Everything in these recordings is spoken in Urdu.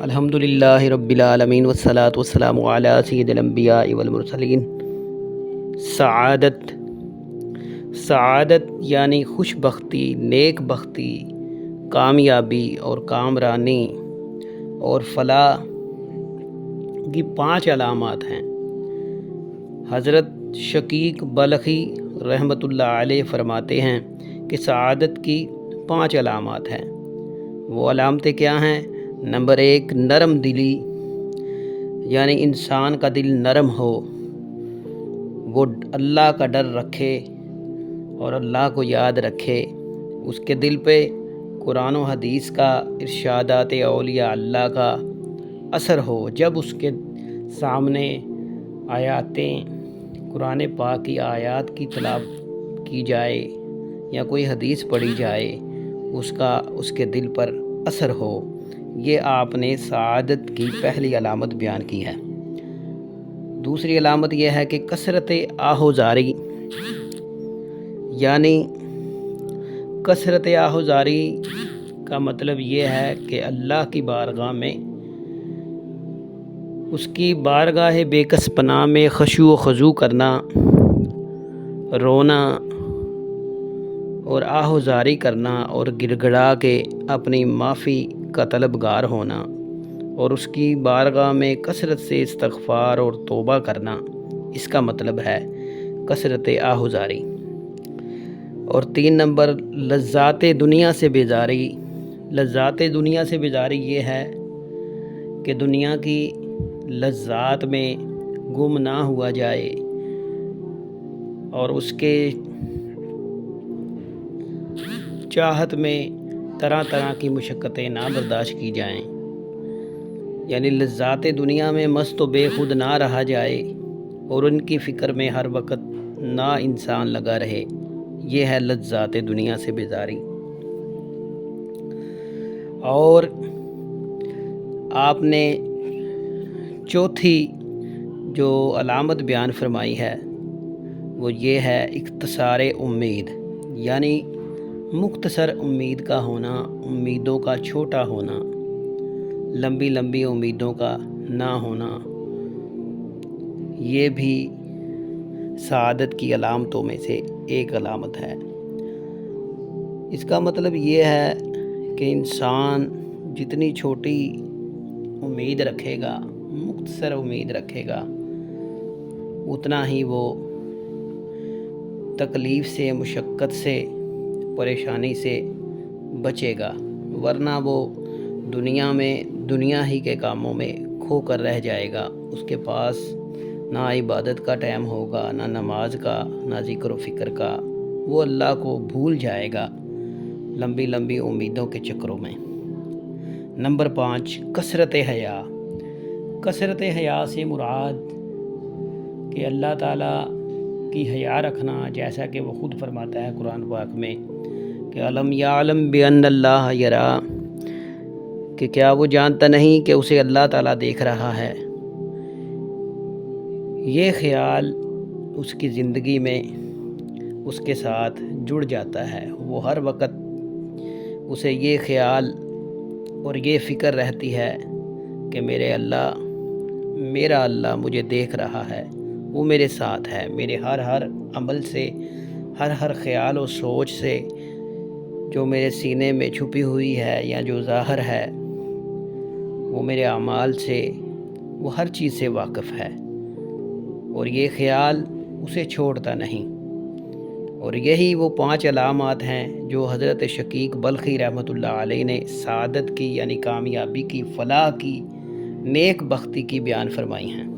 الحمدللہ رب العالمین والصلاة والسلام علی سید الانبیاء والمرسلین۔ سعادت یعنی خوش بختی، نیک بختی، کامیابی اور کامرانی اور فلاح کی 5 علامات ہیں۔ حضرت شقیق بلخی رحمۃ اللہ علیہ فرماتے ہیں کہ سعادت کی 5 علامات ہیں۔ وہ علامتیں کیا ہیں؟ نمبر 1، نرم دلی، یعنی انسان کا دل نرم ہو، وہ اللہ کا ڈر رکھے اور اللہ کو یاد رکھے، اس کے دل پہ قرآن و حدیث کا، ارشادات اولیاء اللہ کا اثر ہو۔ جب اس کے سامنے آیاتیں، قرآن پاک کی آیات کی تلاوت کی جائے یا کوئی حدیث پڑھی جائے، اس کے دل پر اثر ہو۔ یہ آپ نے سعادت کی پہلی علامت بیان کی ہے۔ دوسری علامت یہ ہے کہ کثرت آہوزاری، یعنی کثرت آہوزاری کا مطلب یہ ہے کہ اللہ کی بارگاہ میں، اس کی بارگاہ بے کس پناہ میں خشوع و خضوع کرنا، رونا اور آہوزاری کرنا اور گڑ گڑا کے اپنی معافی کا طلبگار ہونا، اور اس کی بارگاہ میں کثرت سے استغفار اور توبہ کرنا، اس کا مطلب ہے کثرت آہوزاری۔ اور 3 نمبر، لذات دنیا سے بیزاری۔ لذات دنیا سے بیزاری یہ ہے کہ دنیا کی لذات میں گم نہ ہوا جائے اور اس کے چاہت میں طرح طرح کی مشقتیں نہ برداشت کی جائیں، یعنی لذات دنیا میں مست و بے خود نہ رہا جائے اور ان کی فکر میں ہر وقت نہ انسان لگا رہے۔ یہ ہے لذات دنیا سے بیزاری۔ اور آپ نے چوتھی جو علامت بیان فرمائی ہے وہ یہ ہے اختصار امید، یعنی مختصر امید کا ہونا، امیدوں کا چھوٹا ہونا، لمبی لمبی امیدوں کا نہ ہونا، یہ بھی سعادت کی علامتوں میں سے ایک علامت ہے۔ اس کا مطلب یہ ہے کہ انسان جتنی چھوٹی امید رکھے گا، مختصر امید رکھے گا، اتنا ہی وہ تکلیف سے، مشقت سے، پریشانی سے بچے گا، ورنہ وہ دنیا ہی کے کاموں میں کھو کر رہ جائے گا۔ اس کے پاس نہ عبادت کا ٹائم ہوگا، نہ نماز کا، نہ ذکر و فکر کا، وہ اللہ کو بھول جائے گا لمبی لمبی امیدوں کے چکروں میں۔ نمبر 5، کثرت حیا۔ کثرت حیا سے مراد کہ اللہ تعالیٰ کی حیا رکھنا، جیسا کہ وہ خود فرماتا ہے قرآن پاک میں کہ الم یعلم بان اللہ یرا، کہ کیا وہ جانتا نہیں کہ اسے اللہ تعالیٰ دیکھ رہا ہے۔ یہ خیال اس کی زندگی میں اس کے ساتھ جڑ جاتا ہے، وہ ہر وقت اسے یہ خیال اور یہ فکر رہتی ہے کہ میرا اللہ مجھے دیکھ رہا ہے، وہ میرے ساتھ ہے، میرے ہر عمل سے، ہر خیال و سوچ سے، جو میرے سینے میں چھپی ہوئی ہے یا جو ظاہر ہے، وہ میرے اعمال سے، وہ ہر چیز سے واقف ہے، اور یہ خیال اسے چھوڑتا نہیں۔ اور یہی وہ 5 علامات ہیں جو حضرت شقیق بلخی رحمۃ اللہ علیہ نے سعادت کی، یعنی کامیابی کی، فلاح کی، نیک بختی کی بیان فرمائی ہیں۔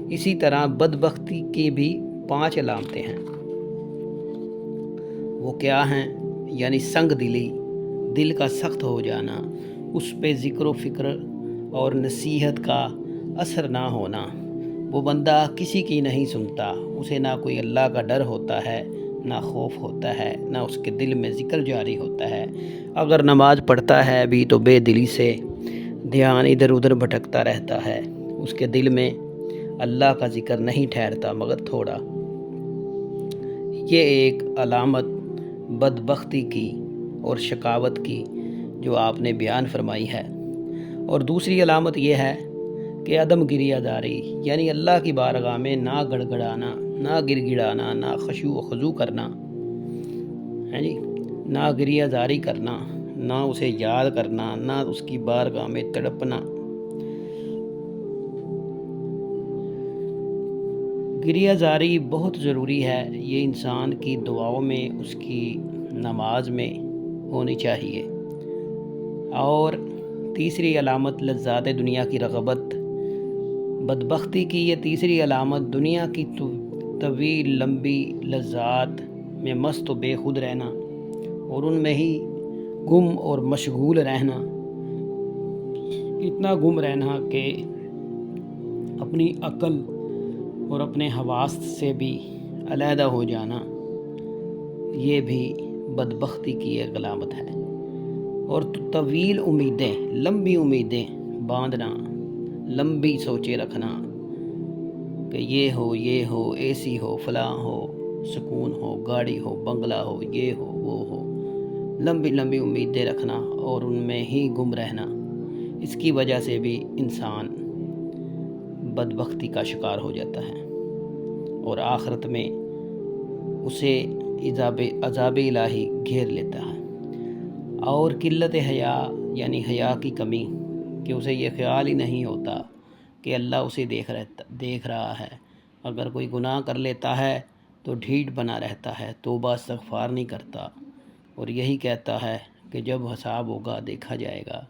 اسی طرح بدبختی کی بھی 5 علامتیں ہیں۔ وہ کیا ہیں؟ یعنی سنگ دلی، دل کا سخت ہو جانا، اس پہ ذکر و فکر اور نصیحت کا اثر نہ ہونا، وہ بندہ کسی کی نہیں سنتا، اسے نہ کوئی اللہ کا ڈر ہوتا ہے، نہ خوف ہوتا ہے، نہ اس کے دل میں ذکر جاری ہوتا ہے۔ اگر نماز پڑھتا ہے بھی تو بے دلی سے دھیان ادھر ادھر بھٹکتا رہتا ہے، اس کے دل میں اللہ کا ذکر نہیں ٹھہرتا مگر تھوڑا۔ یہ ایک علامت بدبختی کی اور شقاوت کی جو آپ نے بیان فرمائی ہے۔ اور دوسری علامت یہ ہے کہ عدم گریہ داری، یعنی اللہ کی بارگاہ میں نہ گڑ گڑانا، نہ گر گڑانا، نہ خشوع و خضوع کرنا، ہے جی، نہ گریہ داری کرنا، نہ اسے یاد کرنا، نہ اس کی بارگاہ میں تڑپنا۔ گریہ زاری بہت ضروری ہے، یہ انسان کی دعاؤں میں، اس کی نماز میں ہونی چاہیے۔ اور تیسری علامت لذات دنیا کی رغبت، بدبختی کی یہ تیسری علامت دنیا کی طویل لمبی لذات میں مست و بے خود رہنا، اور ان میں ہی گم اور مشغول رہنا، اتنا گم رہنا کہ اپنی عقل اور اپنے حواس سے بھی علیحدہ ہو جانا، یہ بھی بدبختی کی ایک علامت ہے۔ اور طویل امیدیں، لمبی امیدیں باندھنا، لمبی سوچیں رکھنا کہ یہ ہو، ایسی ہو، فلاں ہو، سکون ہو، گاڑی ہو، بنگلہ ہو، یہ ہو، وہ ہو، لمبی لمبی امیدیں رکھنا اور ان میں ہی گم رہنا، اس کی وجہ سے بھی انسان بدبختی کا شکار ہو جاتا ہے، اور آخرت میں اسے عذاب الہی گھیر لیتا ہے۔ اور قلت حیا، یعنی حیا کی کمی، کہ اسے یہ خیال ہی نہیں ہوتا کہ اللہ اسے دیکھ رہا ہے۔ اگر کوئی گناہ کر لیتا ہے تو ڈھیٹ بنا رہتا ہے، توبہ استغفار نہیں کرتا، اور یہی کہتا ہے کہ جب حساب ہوگا دیکھا جائے گا،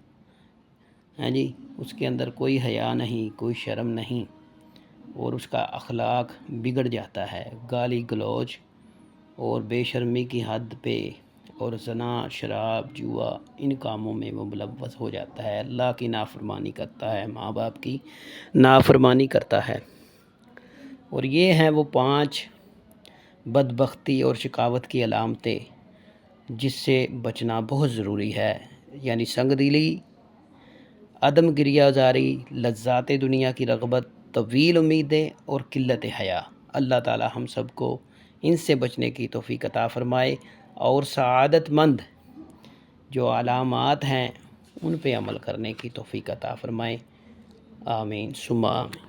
ہاں جی، اس کے اندر کوئی حیا نہیں، کوئی شرم نہیں، اور اس کا اخلاق بگڑ جاتا ہے، گالی گلوچ اور بے شرمی کی حد پہ، اور زنا، شراب، جوا، ان کاموں میں وہ ملوث ہو جاتا ہے، اللہ کی نافرمانی کرتا ہے، ماں باپ کی نافرمانی کرتا ہے۔ اور یہ ہیں وہ 5 بدبختی اور شقاوت کی علامتیں جس سے بچنا بہت ضروری ہے، یعنی سنگ دلی، عدم گریہ زاری، لذات دنیا کی رغبت، طویل امیدیں اور قلت حیا۔ اللہ تعالی ہم سب کو ان سے بچنے کی توفیق عطا فرمائے، اور سعادت مند جو علامات ہیں ان پہ عمل کرنے کی توفیق عطا فرمائے۔ آمین ثم آمین۔